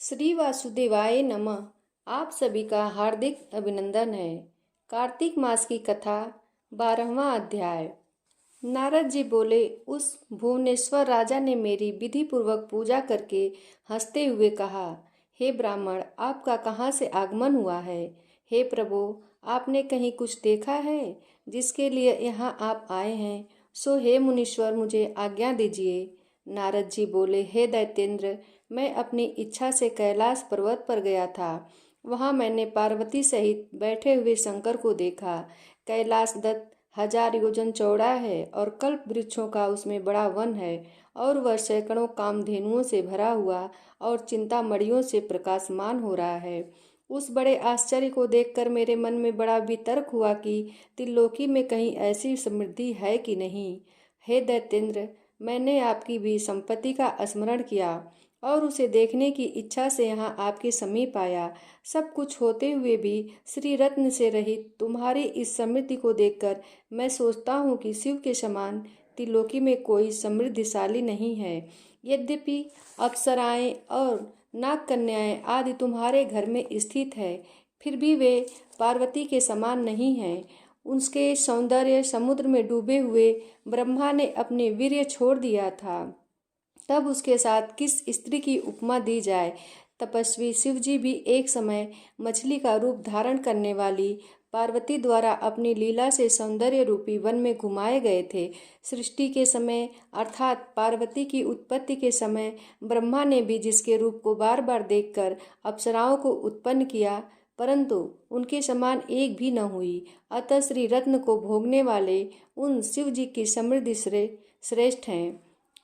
श्री वासुदेवाय नमः। आप सभी का हार्दिक अभिनंदन है। कार्तिक मास की कथा 12वां अध्याय। नारद जी बोले, उस भुवनेश्वर राजा ने मेरी विधि पूर्वक पूजा करके हंसते हुए कहा, हे ब्राह्मण, आपका कहाँ से आगमन हुआ है? हे प्रभु, आपने कहीं कुछ देखा है जिसके लिए यहाँ आप आए हैं? सो हे मुनीश्वर, मुझे आज्ञा दीजिए। नारद जी बोले, हे दैत्येंद्र, मैं अपनी इच्छा से कैलाश पर्वत पर गया था। वहां मैंने पार्वती सहित बैठे हुए शंकर को देखा। कैलाश दत्त 1000 योजन चौड़ा है और कल्प वृक्षों का उसमें बड़ा वन है, और वह सैकड़ों कामधेनुओं से भरा हुआ और चिंतामणियों से प्रकाशमान हो रहा है। उस बड़े आश्चर्य को देखकर मेरे मन में बड़ा वितर्क हुआ कि त्रिलोकी में कहीं ऐसी समृद्धि है कि नहीं। हे दैत्येंद्र, मैंने आपकी भी संपत्ति का स्मरण किया और उसे देखने की इच्छा से यहाँ आपके समीप आया। सब कुछ होते हुए भी श्री रत्न से रहित तुम्हारी इस समृद्धि को देखकर मैं सोचता हूँ कि शिव के समान त्रिलोकी में कोई समृद्धिशाली नहीं है। यद्यपि अप्सराएं और नाग कन्याएं आदि तुम्हारे घर में स्थित है, फिर भी वे पार्वती के समान नहीं हैं। उसके सौंदर्य समुद्र में डूबे हुए ब्रह्मा ने अपने वीर्य छोड़ दिया था, तब उसके साथ किस स्त्री की उपमा दी जाए। तपस्वी शिवजी भी एक समय मछली का रूप धारण करने वाली पार्वती द्वारा अपनी लीला से सौंदर्य रूपी वन में घुमाए गए थे। सृष्टि के समय अर्थात पार्वती की उत्पत्ति के समय ब्रह्मा ने भी जिसके रूप को बार बार देखकर अप्सराओं को उत्पन्न किया, परंतु उनके समान एक भी न हुई। अतः श्री रत्न को भोगने वाले उन शिव जी की समृद्धि श्रेष्ठ हैं।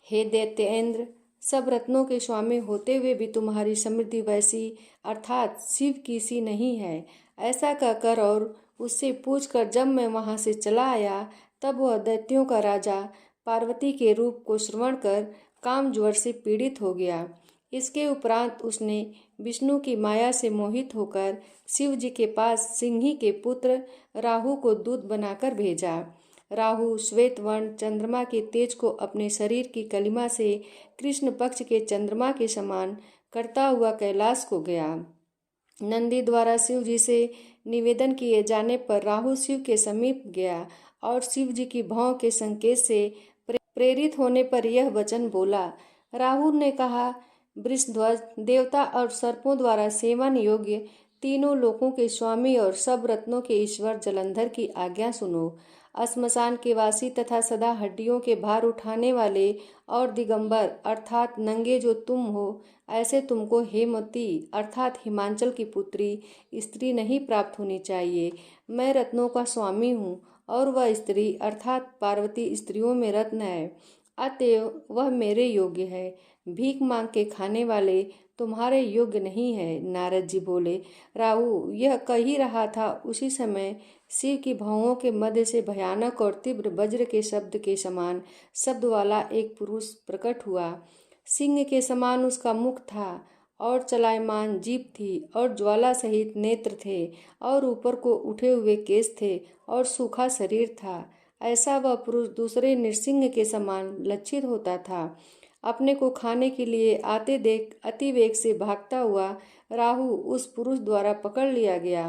हे दैत्येंद्र, सब रत्नों के स्वामी होते हुए भी तुम्हारी समृद्धि वैसी अर्थात शिव की सी नहीं है। ऐसा कहकर और उससे पूछकर जब मैं वहां से चला आया, तब वह दैत्यों का राजा पार्वती के रूप को श्रवण कर काम ज्वर से पीड़ित हो गया। इसके उपरांत उसने विष्णु की माया से मोहित होकर शिव जी के पास सिंही के पुत्र राहु को दूत बनाकर भेजा। राहु श्वेत वर्ण चंद्रमा के तेज को अपने शरीर की कलिमा से कृष्ण पक्ष के चंद्रमा के समान करता हुआ कैलाश को गया। नंदी द्वारा शिव जी से निवेदन किए जाने पर राहु शिव के समीप गया और शिव जी की भौं के संकेत से प्रेरित होने पर यह वचन बोला। राहु ने कहा, वृषध्वज, देवता और सर्पों द्वारा सेवन योग्य तीनों लोकों के स्वामी और सब रत्नों के ईश्वर जलंधर की आज्ञा सुनो। श्मशान के वासी तथा सदा हड्डियों के भार उठाने वाले और दिगंबर अर्थात नंगे जो तुम हो, ऐसे तुमको हेमवती अर्थात हिमांचल की पुत्री स्त्री नहीं प्राप्त होनी चाहिए। मैं रत्नों का स्वामी हूँ और वह स्त्री अर्थात पार्वती स्त्रियों में रत्न है, अतएव वह मेरे योग्य है। भीख मांग के खाने वाले तुम्हारे योग्य नहीं है। नारद जी बोले, राहु यह कह ही रहा था, उसी समय शिव की भौहों के मध्य से भयानक और तीव्र वज्र के शब्द के समान शब्द वाला एक पुरुष प्रकट हुआ। सिंह के समान उसका मुख था और चलायमान जीभ थी और ज्वाला सहित नेत्र थे और ऊपर को उठे हुए केश थे और सूखा शरीर था। ऐसा वह पुरुष दूसरे नृसिंह के समान लज्जित होता था। अपने को खाने के लिए आते देख अति वेग से भागता हुआ राहु उस पुरुष द्वारा पकड़ लिया गया।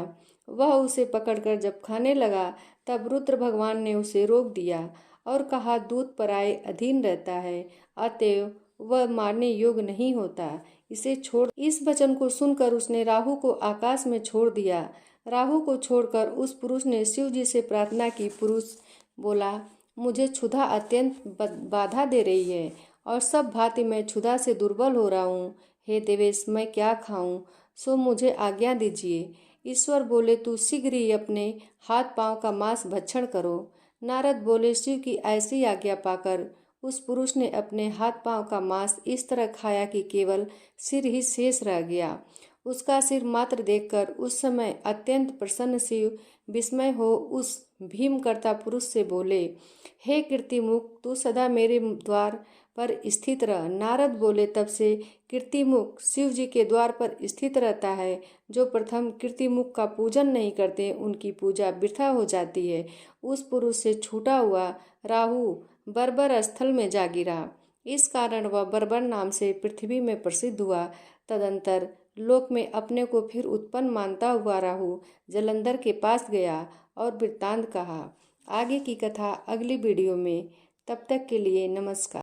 वह उसे पकड़कर जब खाने लगा, तब रुद्र भगवान ने उसे रोक दिया और कहा, दूत पराये अधीन रहता है, अतएव वह मारने योग्य नहीं होता, इसे छोड़। इस वचन को सुनकर उसने राहु को आकाश में छोड़ दिया। राहु को छोड़कर उस पुरुष ने शिव जी से प्रार्थना की। पुरुष बोला, मुझे क्षुधा अत्यंत बाधा दे रही है और सब भांति मैं क्षुधा से दुर्बल हो रहा हूँ। हे देवेश, मैं क्या खाऊं? सो मुझे आज्ञा दीजिए। ईश्वर बोले, तू शीघ्र ही अपने हाथ पांव का मांस भक्षण करो। नारद बोले, शिव की ऐसी आज्ञा पाकर उस पुरुष ने अपने हाथ पांव का मांस इस तरह खाया कि केवल सिर ही शेष रह गया। उसका सिर मात्र देखकर उस समय अत्यंत प्रसन्न शिव विस्मय हो उस भीम करता पुरुष से बोले, हे कीर्तिमुख, तू सदा मेरे द्वार पर स्थित रह। नारद बोले, तब से कीर्तिमुख शिव जी के द्वार पर स्थित रहता है। जो प्रथम कीर्तिमुख का पूजन नहीं करते, उनकी पूजा वृथा हो जाती है। उस पुरुष से छूटा हुआ राहु बर्बर स्थल में जा गिरा। इस कारण वह बर्बर नाम से पृथ्वी में प्रसिद्ध हुआ तदंतर लोक में अपने को फिर उत्पन्न मानता हुआ राहु जलंधर के पास गया और वृत्तांत कहा। आगे की कथा अगली वीडियो में। तब तक के लिए नमस्कार।